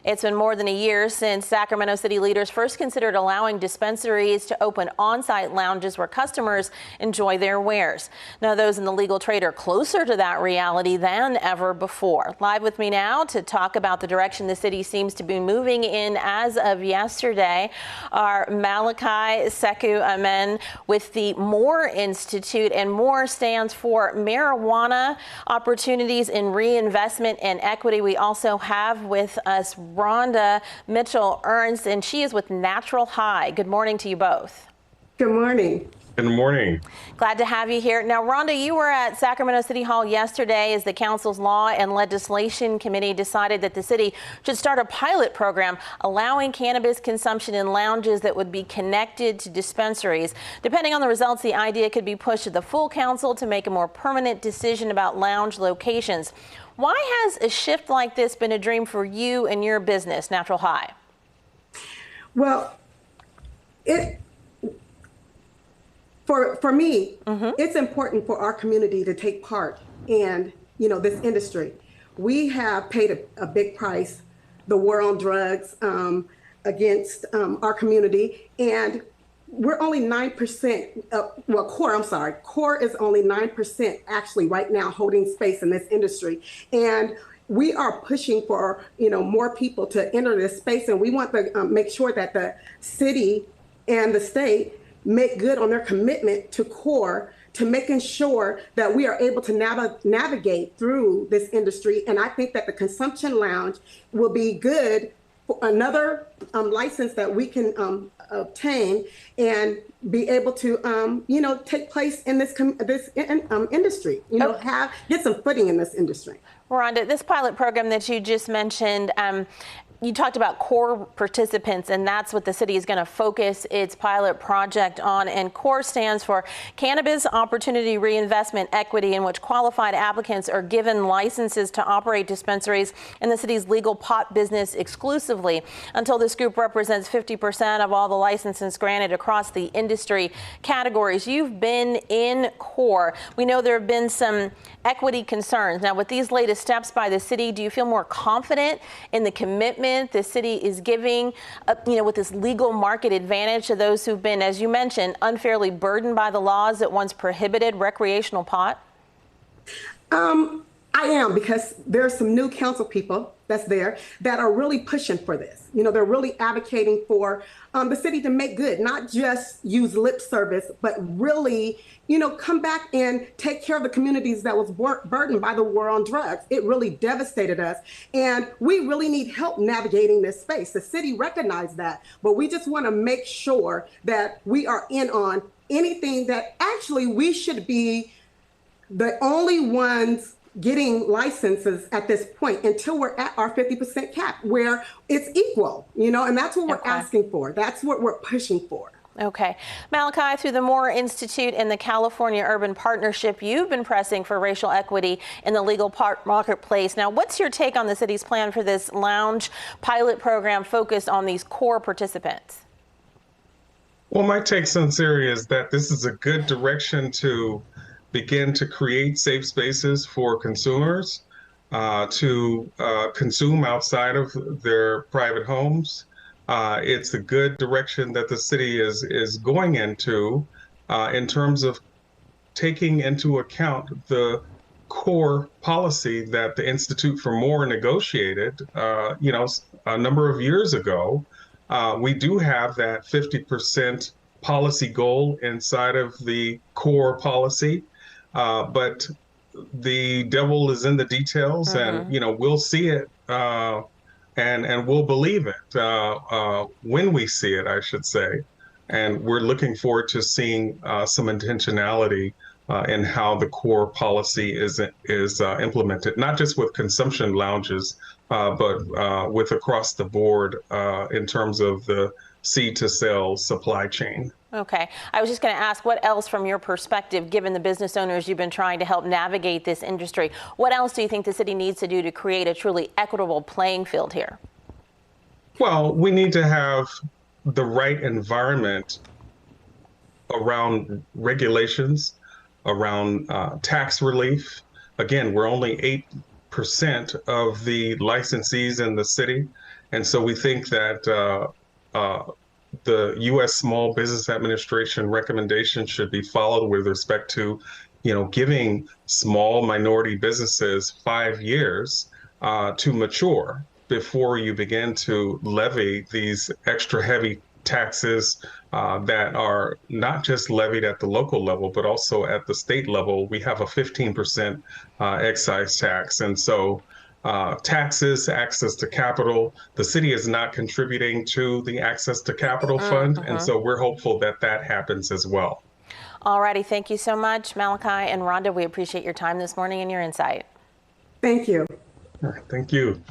It's been more than a year since Sacramento City leaders first considered allowing dispensaries to open on-site lounges where customers enjoy their wares. Now, those in the legal trade are closer to that reality than ever before. Live with me now to talk about the direction the city seems to be moving in as of yesterday are Malachi Sekou-Amen with the MORE Institute, and MORE stands for Marijuana Opportunities in Reinvestment and Equity. We also have with us Rhonda Mitchell-Ernst, and she is with Natural High. Good morning to you both. Good morning. Good morning. Glad to have you here. Now, Rhonda, you were at Sacramento City Hall yesterday as the council's Law and Legislation Committee decided that the city should start a pilot program allowing cannabis consumption in lounges that would be connected to dispensaries. Depending on the results, the idea could be pushed to the full council to make a more permanent decision about lounge locations. Why has a shift like this been a dream for you and your business, Natural High? Well, for me, it's important for our community to take part in, this industry. We have paid a big price, the war on drugs against our community, and we're only 9%, CORE is only 9% actually right now holding space in this industry. And we are pushing for, more people to enter this space, and we want to make sure that the city and the state make good on their commitment to CORE, to making sure that we are able to navigate through this industry. And I think that the consumption lounge will be good, for another license that we can obtain and be able to, take place in this industry, get some footing in this industry. Rhonda, this pilot program that you just mentioned, you talked about CORE participants, and that's what the city is going to focus its pilot project on. And CORE stands for Cannabis Opportunity Reinvestment Equity, in which qualified applicants are given licenses to operate dispensaries in the city's legal pot business exclusively until this group represents 50% of all the licenses granted across the industry categories. You've been in CORE. We know there have been some equity concerns. Now, with these latest steps by the city, do you feel more confident in the commitment the city is giving, with this legal market advantage to those who've been, as you mentioned, unfairly burdened by the laws that once prohibited recreational pot? I am, because there's some new council people that's there that are really pushing for this. They're really advocating for the city to make good, not just use lip service, but really, come back and take care of the communities that was burdened by the war on drugs. It really devastated us. And we really need help navigating this space. The city recognized that, but we just want to make sure that we are in on anything that actually we should be the only ones getting licenses at this point until we're at our 50% cap where it's equal, and that's what we're asking for. That's what we're pushing for. Okay. Malachi, through the MORE Institute and the California Urban Partnership, you've been pressing for racial equity in the legal marketplace. Now, what's your take on the city's plan for this lounge pilot program focused on these CORE participants? Well, my take, sincerely, is that this is a good direction to begin to create safe spaces for consumers to consume outside of their private homes. It's a good direction that the city is going into in terms of taking into account the CORE policy that the Institute for MORE negotiated, a number of years ago. We do have that 50% policy goal inside of the CORE policy. But the devil is in the details, and we'll see it and we'll believe it when we see it, I should say. And we're looking forward to seeing some intentionality in how the CORE policy is implemented, not just with consumption lounges, but with across the board in terms of the seed to sale supply chain. Okay. I was just going to ask, what else from your perspective, given the business owners you've been trying to help navigate this industry, what else do you think the city needs to do to create a truly equitable playing field here? Well, we need to have the right environment around regulations, around tax relief. Again, we're only 8% of the licensees in the city. And so we think that the U.S. Small Business Administration recommendation should be followed with respect to, giving small minority businesses 5 years to mature before you begin to levy these extra heavy taxes that are not just levied at the local level, but also at the state level. We have a 15% excise tax. And so taxes, access to capital, the city is not contributing to the Access to Capital Fund. And so we're hopeful that that happens as well. All righty. Thank you so much, Malachi and Rhonda. We appreciate your time this morning and your insight. Thank you. All right, thank you.